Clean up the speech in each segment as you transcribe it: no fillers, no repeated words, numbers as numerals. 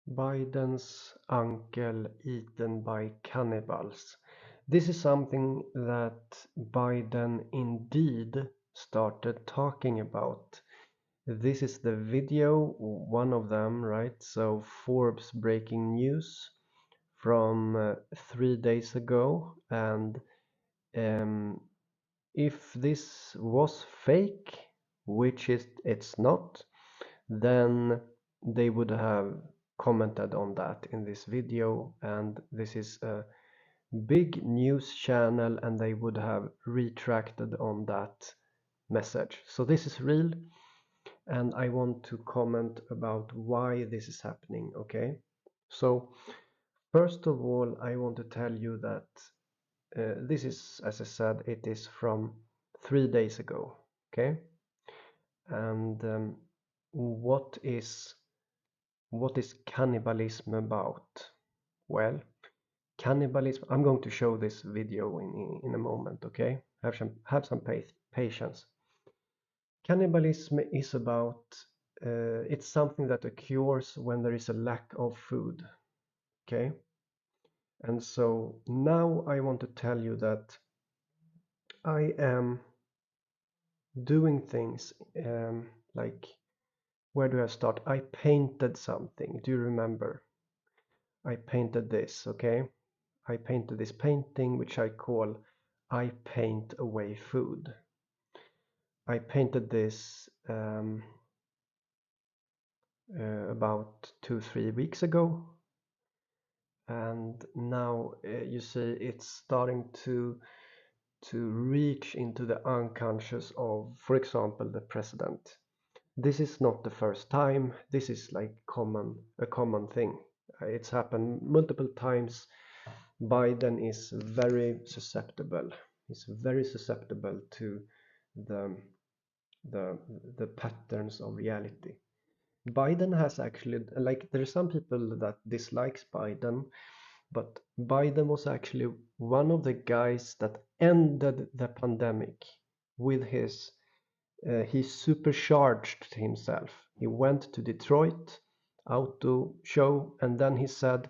Biden's uncle eaten by cannibals. This is something that Biden indeed started talking about. This is the video, one of them, right? So Forbes breaking news from 3 days ago. And um, if this was fake, which it's not, then they would have commented on that in this video, and this is a big news channel and they would have retracted on that message. So this is real, and I want to comment about why this is happening. Okay, so first of all, I want to tell you that this is, as I said, it is from 3 days ago. Okay, and what is cannibalism about? Well, cannibalism, I'm going to show this video in a moment, okay? Have some patience. Cannibalism is about, it's something that occurs when there is a lack of food, okay? And so now I want to tell you that I am doing things like, where do I start? I painted something. Do you remember? I painted this, okay? I painted this painting, which I call I Paint Away Food. I painted this about 2-3 weeks ago, and now you see it's starting to reach into the unconscious of, for example, the president. This is not the first time. This is like a common thing. It's happened multiple times. Biden is very susceptible. He's very susceptible to the the the patterns of reality. Biden has actually, like, there are some people that dislikes Biden, but Biden was actually one of the guys that ended the pandemic with his he supercharged himself. He went to Detroit auto show and then he said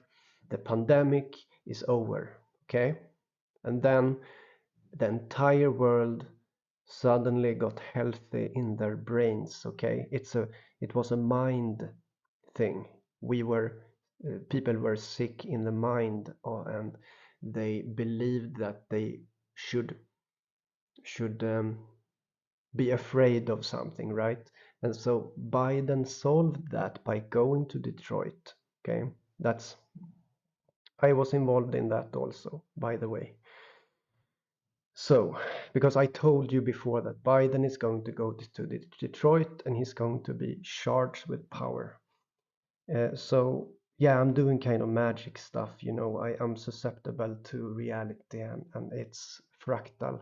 the pandemic is over, okay? And then the entire world suddenly got healthy in their brains, okay? It was a mind thing. We were people were sick in the mind, and they believed that they should be afraid of something, right? And so Biden solved that by going to Detroit. Okay, that's I was involved in that also, by the way. So, because I told you before that Biden is going to go to Detroit and he's going to be charged with power. So, yeah, I'm doing kind of magic stuff, you know. I am susceptible to reality, and it's fractal.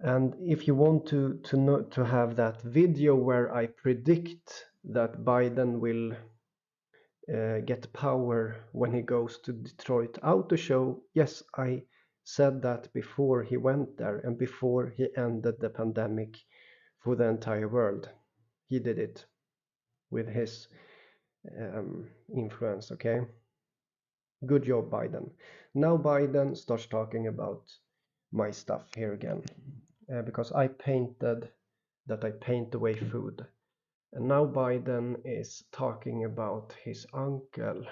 And if you want to have that video where I predict that Biden will get power when he goes to Detroit Auto Show, yes, I said that before he went there and before he ended the pandemic for the entire world. He did it with his influence, okay? Good job, Biden. Now Biden starts talking about my stuff here again, because I painted that I paint away food. And now Biden is talking about his uncle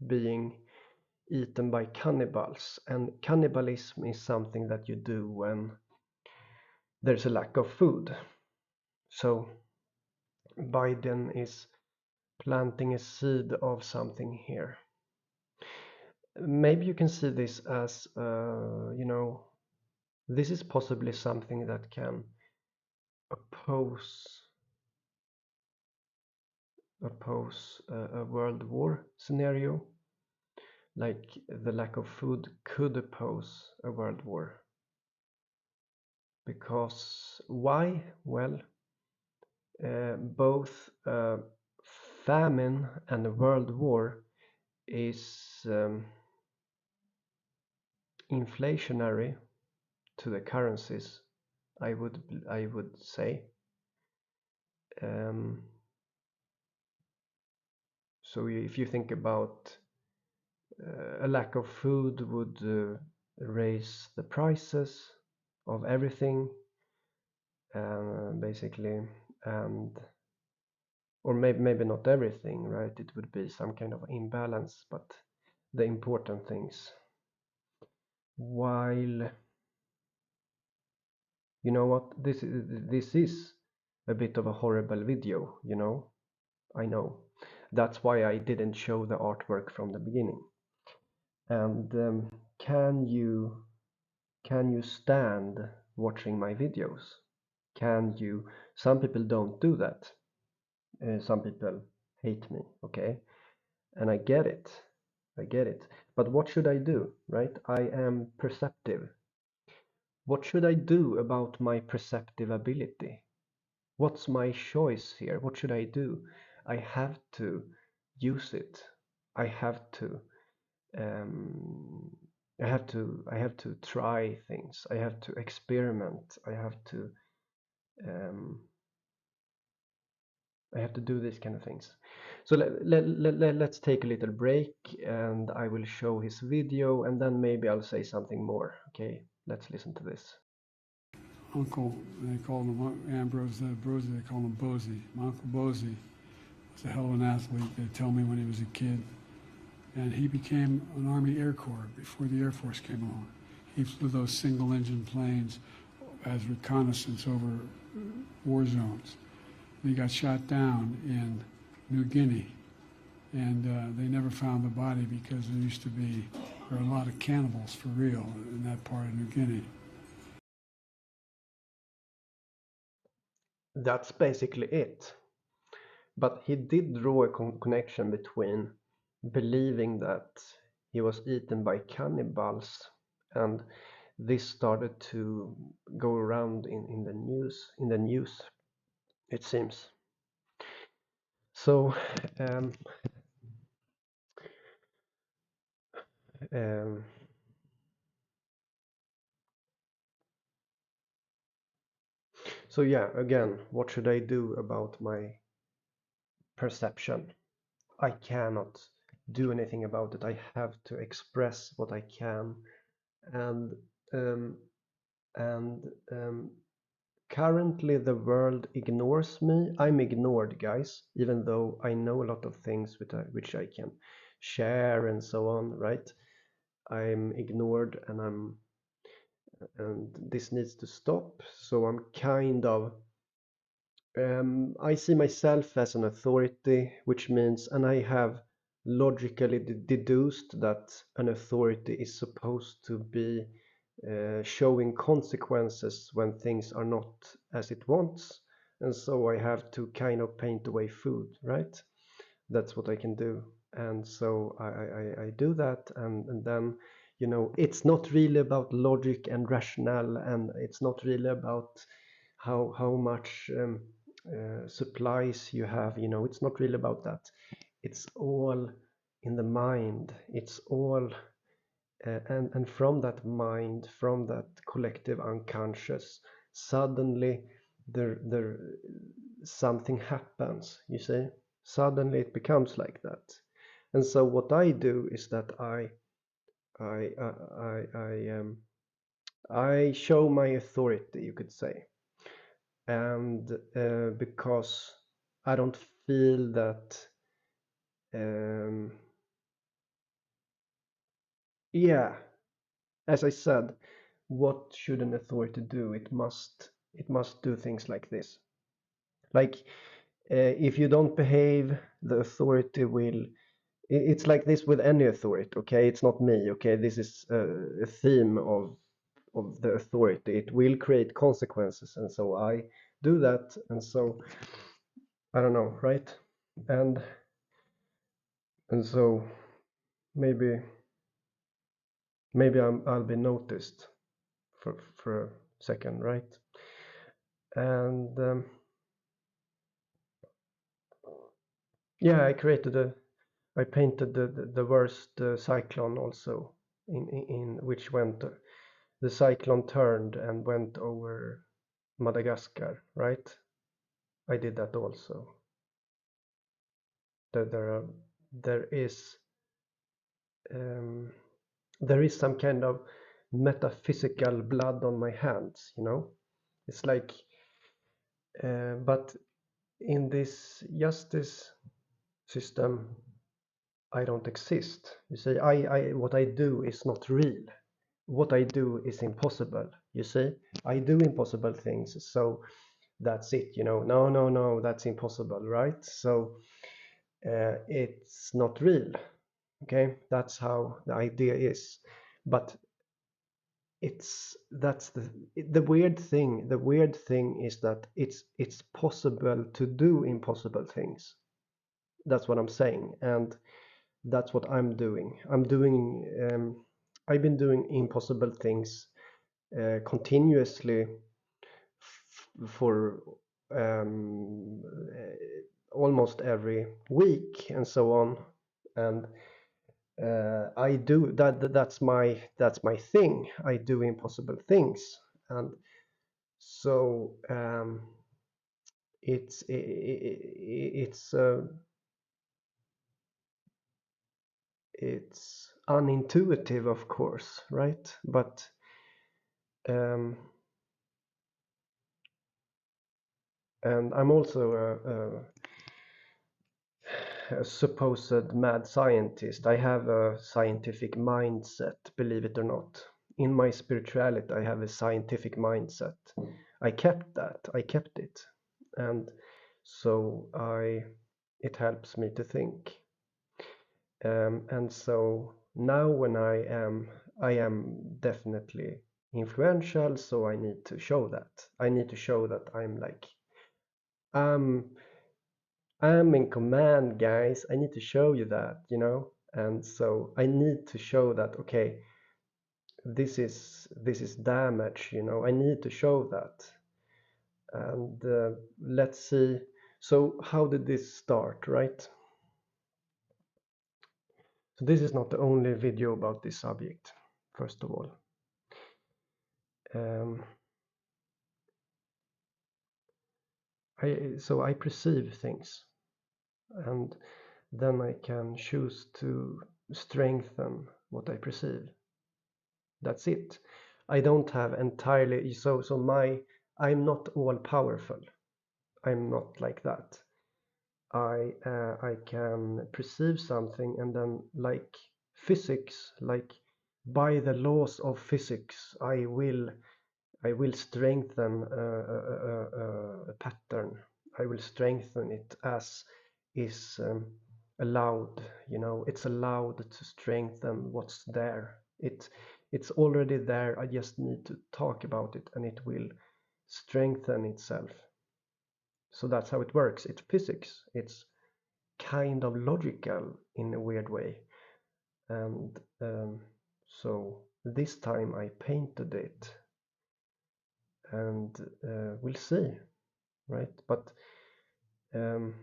being eaten by cannibals. And cannibalism is something that you do when there's a lack of food. So Biden is planting a seed of something here. Maybe you can see this as, this is possibly something that can oppose a world war scenario. Like the lack of food could oppose a world war. Because why? Well, both famine and a world war is inflationary to the currencies, I would say. Um, So if you think about a lack of food would raise the prices of everything, basically, and or maybe not everything, right? It would be some kind of imbalance, but the important things. While you know what, this is a bit of a horrible video, you know. I know. That's why I didn't show the artwork from the beginning. And can you stand watching my videos? Can you? Some people don't do that. Some people hate me, okay? And I get it. I get it. But what should I do, right? I am perceptive. What should I do about my perceptive ability? What's my choice here? What should I do? I have to use it. I have to um, I have to try things. I have to experiment. Um, I have to do these kind of things. So let's take a little break and I will show his video and then maybe I'll say something more. Okay, let's listen to this. Uncle, they called him Ambrose Brosey, they called him Bosey. My Uncle Bosey was a hell of an athlete, they tell me, when he was a kid. And he became an Army Air Corps before the Air Force came along. He flew those single-engine planes as reconnaissance over war zones. He got shot down in New Guinea, and they never found the body because there were a lot of cannibals for real in that part of New Guinea. That's basically it. But he did draw a connection between believing that he was eaten by cannibals and this started to go around in the news, it seems. So um, so yeah, again, what should I do about my perception? I cannot do anything about it. I have to express what I can, and um, and currently the world ignores me. I'm ignored, guys, even though I know a lot of things which I can share and so on, right? I'm ignored and this needs to stop. So I'm kind of I see myself as an authority, which means, and I have logically deduced that an authority is supposed to be showing consequences when things are not as it wants. And so I have to kind of paint away food, right? That's what I can do. And so I do that. And then, you know, it's not really about logic and rationale, and it's not really about how much supplies you have, you know, it's not really about that. It's all in the mind. It's all and from that mind, from that collective unconscious, suddenly there something happens, you see. Suddenly it becomes like that. And so what I do is that I I show my authority, you could say. And because I don't feel that yeah, as I said, what should an authority do? It must do things like this. Like if you don't behave, the authority will. It's like this with any authority. Okay, it's not me. Okay, this is a theme of the authority. It will create consequences, and so I do that, and so I don't know, right? And and so maybe I'll be noticed for a second, right? And yeah, I painted the worst cyclone also in which went the cyclone turned and went over Madagascar, right? I did that also. There are there is um, there is some kind of metaphysical blood on my hands, you know. It's like, but in this justice system, I don't exist. You see, what I do is not real. What I do is impossible. You see, I do impossible things, so that's it. You know, no, no, no, that's impossible, right? So it's not real. Okay, that's how the idea is. But that's the weird thing. The weird thing is that it's possible to do impossible things. That's what I'm saying, and that's what I'm doing. I've been doing impossible things continuously for um, almost every week and so on. And I do that. That's my thing. I do impossible things, and so it's unintuitive, of course, right? But um, and I'm also a supposed mad scientist. I have a scientific mindset, believe it or not. In my spirituality, I have a scientific mindset. I kept that. I kept it, and so it helps me to think. And so now when I am definitely influential, so I need to show that. I need to show that I'm I'm in command, guys. I need to show you that, you know? And so I need to show that, okay, this is damage, you know. I need to show that. And let's see. So how did this start, right? So this is not the only video about this subject, first of all. Um, so I perceive things, and then I can choose to strengthen what I perceive. That's it. I don't have entirely I'm not all powerful. I'm not like that. I can perceive something, and then like physics, like by the laws of physics, I will strengthen a pattern. I will strengthen it as is allowed. You know, it's allowed to strengthen what's there. It's already there. I just need to talk about it, and it will strengthen itself. So that's how it works. It's physics. It's kind of logical in a weird way. And so this time I painted it, and we'll see, right? But um,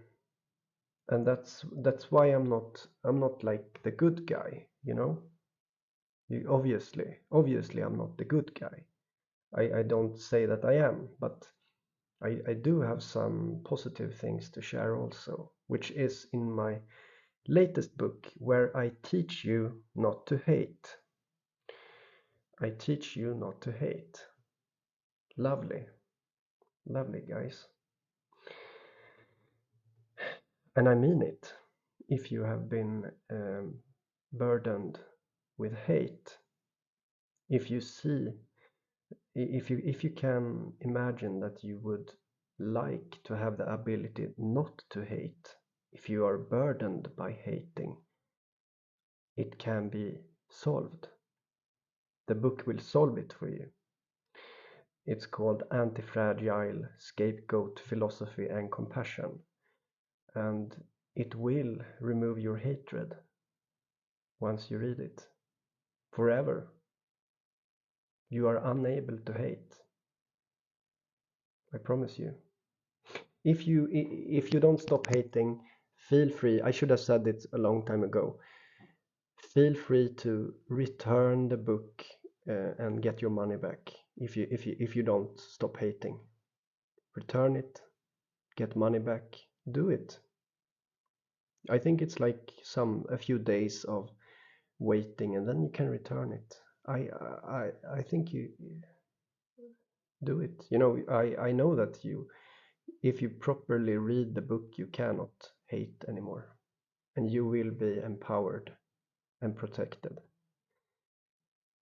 and that's why I'm not like the good guy, you know. Obviously I'm not the good guy. I don't say that I am, but I do have some positive things to share also, which is in my latest book, where I teach you not to hate. I teach you not to hate. Lovely, lovely, guys. And I mean it. If you have been burdened with hate, if you see, if you can imagine that you would like to have the ability not to hate, if you are burdened by hating, it can be solved. The book will solve it for you. It's called Anti-Fragile Scapegoat Philosophy and Compassion, and it will remove your hatred once you read it. Forever. You are unable to hate. I promise you. If you don't stop hating, feel free. I should have said it a long time ago. Feel free to return the book and get your money back. If you don't stop hating, return it, get money back. Do it. I think it's like a few days of waiting, and then you can return it. I think you do it. I know that if you properly read the book, you cannot hate anymore, and you will be empowered and protected.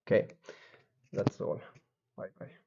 Okay, that's all. Bye bye.